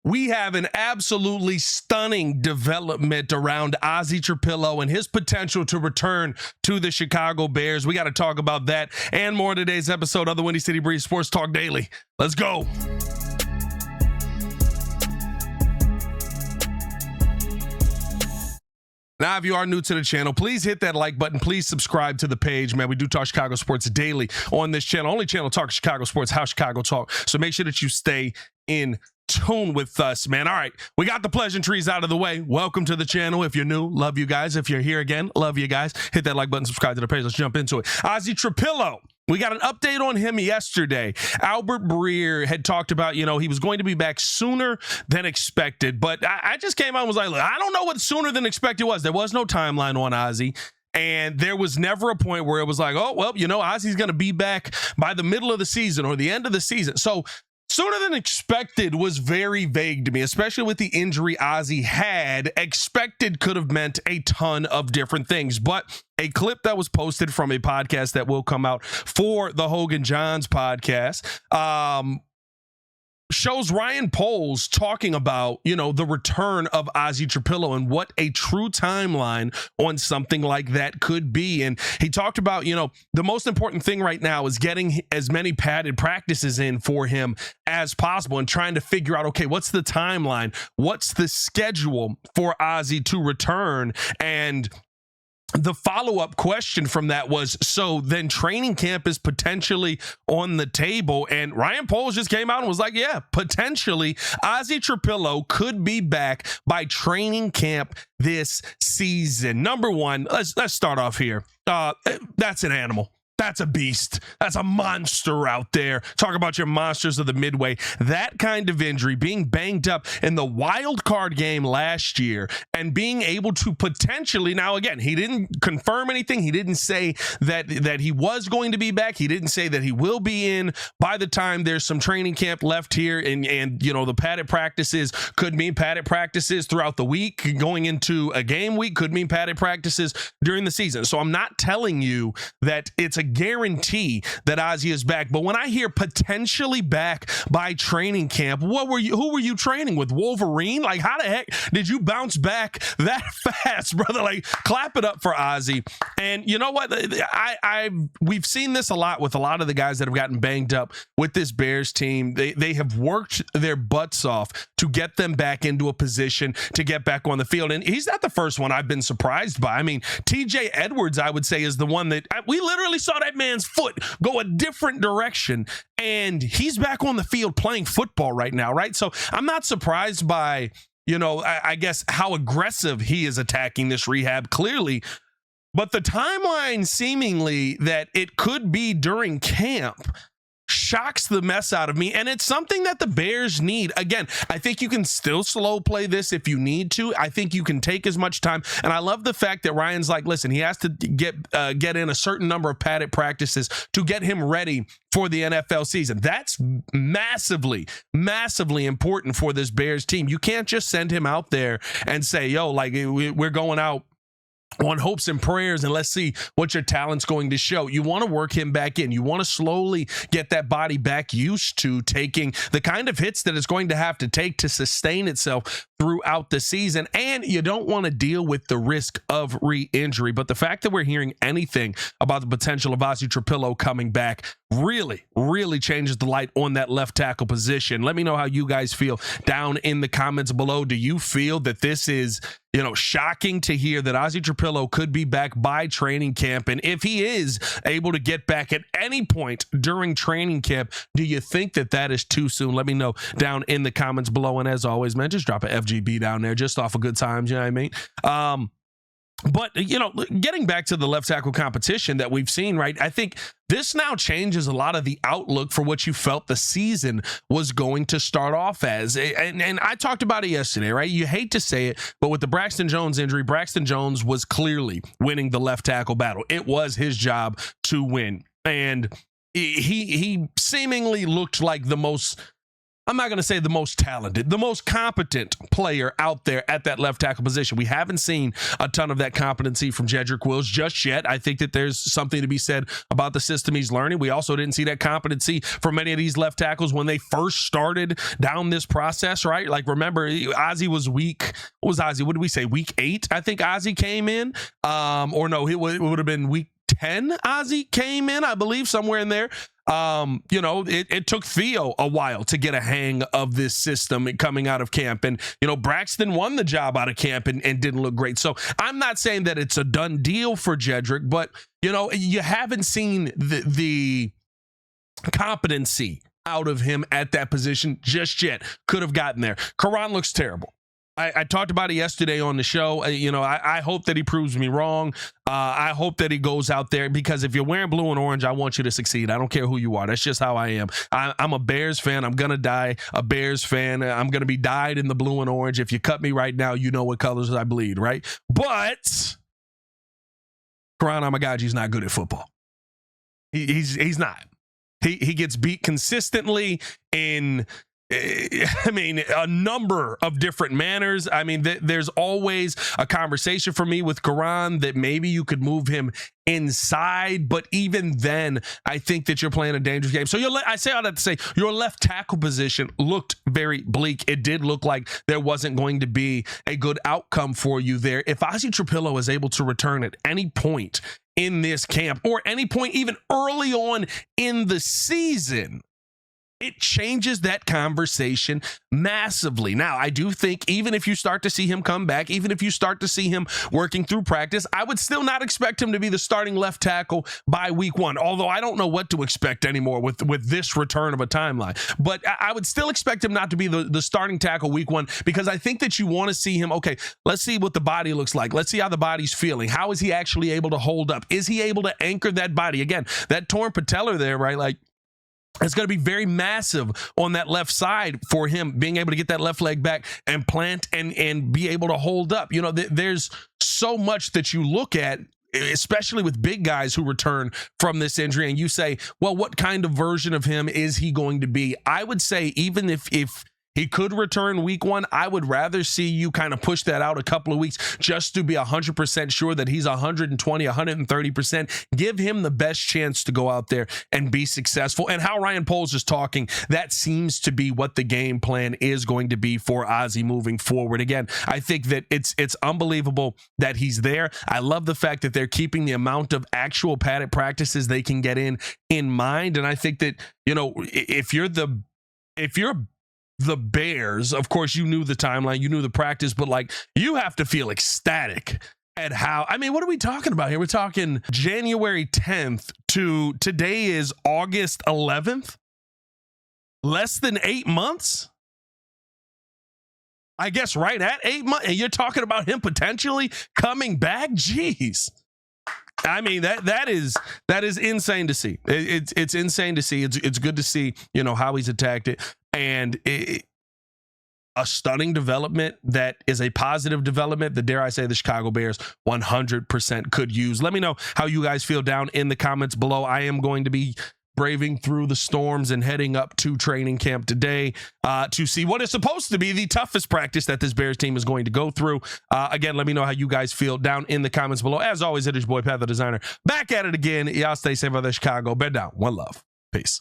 we have an absolutely stunning development around Ozzy Trapilo and his potential to return to the Chicago Bears. We got to talk about that and more in today's episode of the Windy City Breeze Sports Talk Daily. Let's go. Now, if you are new to the channel, please hit that like button. Please subscribe to the page, man. We do talk Chicago sports daily on this channel. Only channel talk Chicago sports, how Chicago talk. So make sure that you stay in tune with us, man. All right, we got the pleasantries out of the way. Welcome to the channel. If you're new, love you guys. If you're here again, love you guys. Hit that like button, subscribe to the page. Let's jump into it. Ozzy Trapilo. We got an update on him yesterday. Albert Breer had talked about, he was going to be back sooner than expected. But I just came out and was like, look, I don't know what sooner than expected was. There was no timeline on Ozzy. And there was never a point where it was like, oh, well, Ozzy's going to be back by the middle of the season or the end of the season. So sooner than expected was very vague to me, especially with the injury Ozzy had. Expected could have meant a ton of different things. But a clip that was posted from a podcast that will come out for the Hogan Johns podcast shows Ryan Poles talking about, the return of Ozzy Trapilo and what a true timeline on something like that could be. And he talked about, the most important thing right now is getting as many padded practices in for him as possible and trying to figure out, okay, what's the timeline? What's the schedule for Ozzy to return? And the follow-up question from that was, so then training camp is potentially on the table. And Ryan Poles just came out and was like, yeah, potentially Ozzy Trapilo could be back by training camp this season. Number one, let's start off here. That's an animal. That's a beast. That's a monster out there. Talk about your monsters of the Midway. That kind of injury, being banged up in the wild card game last year and being able to potentially, now again, he didn't confirm anything. He didn't say that he was going to be back. He didn't say that he will be in by the time there's some training camp left here. And the padded practices could mean padded practices throughout the week. Going into a game week could mean padded practices during the season. So I'm not telling you that it's a guarantee that Ozzy is back, but when I hear potentially back by training camp, who were you training with? Wolverine? Like, how the heck did you bounce back that fast, brother? Like, clap it up for Ozzy. And you know what? We've seen this a lot with a lot of the guys that have gotten banged up with this Bears team. They have worked their butts off to get them back into a position to get back on the field. And he's not the first one I've been surprised by. I mean, TJ Edwards, I would say, is the one that we literally saw that man's foot go a different direction, and he's back on the field playing football right now, right? So I'm not surprised by, I guess how aggressive he is attacking this rehab, clearly. But the timeline seemingly that it could be during camp shocks the mess out of me, and it's something that the Bears need. Again, I think you can still slow play this if you need to. I think you can take as much time, and I love the fact that Ryan's like, listen, he has to get in a certain number of padded practices to get him ready for the NFL season. That's massively, massively important for this Bears team. You can't just send him out there and say, yo, like, we're going out on hopes and prayers, and let's see what your talent's going to show. You want to work him back in. You want to slowly get that body back used to taking the kind of hits that it's going to have to take to sustain itself throughout the season. And you don't want to deal with the risk of re-injury. But the fact that we're hearing anything about the potential of Ozzy Trapilo coming back really, really changes the light on that left tackle position. Let me know how you guys feel down in the comments below. Do you feel that this is, shocking to hear that Ozzy Trapilo could be back by training camp? And if he is able to get back at any point during training camp, do you think that is too soon? Let me know down in the comments below. And as always, man, just drop a FGB down there just off of good times. You know what I mean? But, getting back to the left tackle competition that we've seen, right, I think this now changes a lot of the outlook for what you felt the season was going to start off as. And I talked about it yesterday, right? You hate to say it, but with the Braxton Jones injury, Braxton Jones was clearly winning the left tackle battle. It was his job to win. And he seemingly looked like the most I'm not going to say the most talented, the most competent player out there at that left tackle position. We haven't seen a ton of that competency from Jedrick Wills just yet. I think that there's something to be said about the system he's learning. We also didn't see that competency from many of these left tackles when they first started down this process, right? Like, remember, Ozzy was week, what was Ozzy? What did we say? Week 8, I think Ozzy came in. Or no, it would have been week 10 Ozzy came in, I believe, somewhere in there. It took Theo a while to get a hang of this system coming out of camp. And, Braxton won the job out of camp and didn't look great. So I'm not saying that it's a done deal for Jedrick, but, you haven't seen the competency out of him at that position just yet. Could have gotten there. Karan looks terrible. I talked about it yesterday on the show. I hope that he proves me wrong. I hope that he goes out there, because if you're wearing blue and orange, I want you to succeed. I don't care who you are. That's just how I am. I'm a Bears fan. I'm going to die a Bears fan. I'm going to be dyed in the blue and orange. If you cut me right now, you know what colors I bleed, right? But Karan Amagaji's not good at football. He's not. He gets beat consistently in a number of different manners. There's always a conversation for me with Karan that maybe you could move him inside, but even then, I think that you're playing a dangerous game. So I say all that to say your left tackle position looked very bleak. It did look like there wasn't going to be a good outcome for you there. If Ozzy Trapilo is able to return at any point in this camp, or any point even early on in the season, it changes that conversation massively. Now, I do think even if you start to see him come back, even if you start to see him working through practice, I would still not expect him to be the starting left tackle by week 1, although I don't know what to expect anymore with this return of a timeline. But I would still expect him not to be the starting tackle week 1, because I think that you want to see him, okay, let's see what the body looks like. Let's see how the body's feeling. How is he actually able to hold up? Is he able to anchor that body? Again, that torn patellar there, right? Like, it's going to be very massive on that left side for him being able to get that left leg back and plant and be able to hold up. There's so much that you look at, especially with big guys who return from this injury, and you say, well, what kind of version of him is he going to be? I would say even if he could return week 1, I would rather see you kind of push that out a couple of weeks just to be 100% sure that he's 120, 130%. Give him the best chance to go out there and be successful. And how Ryan Poles is talking, that seems to be what the game plan is going to be for Ozzy moving forward. Again, I think that it's unbelievable that he's there. I love the fact that they're keeping the amount of actual padded practices they can get in mind. And I think that, if you're the Bears, of course, you knew the timeline, you knew the practice, but you have to feel ecstatic at how, what are we talking about here? We're talking January 10th to today is August 11th. Less than 8 months. I guess right at 8 months. And you're talking about him potentially coming back. Jeez. That is insane to see. It's insane to see. It's good to see, how he's attacked it. And a stunning development that is a positive development that, dare I say, the Chicago Bears 100% could use. Let me know how you guys feel down in the comments below. I am going to be braving through the storms and heading up to training camp today to see what is supposed to be the toughest practice that this Bears team is going to go through. Again, let me know how you guys feel down in the comments below. As always, it is your boy, Pat the Designer. Back at it again. Y'all stay safe out there, Chicago. Bed down. One love. Peace.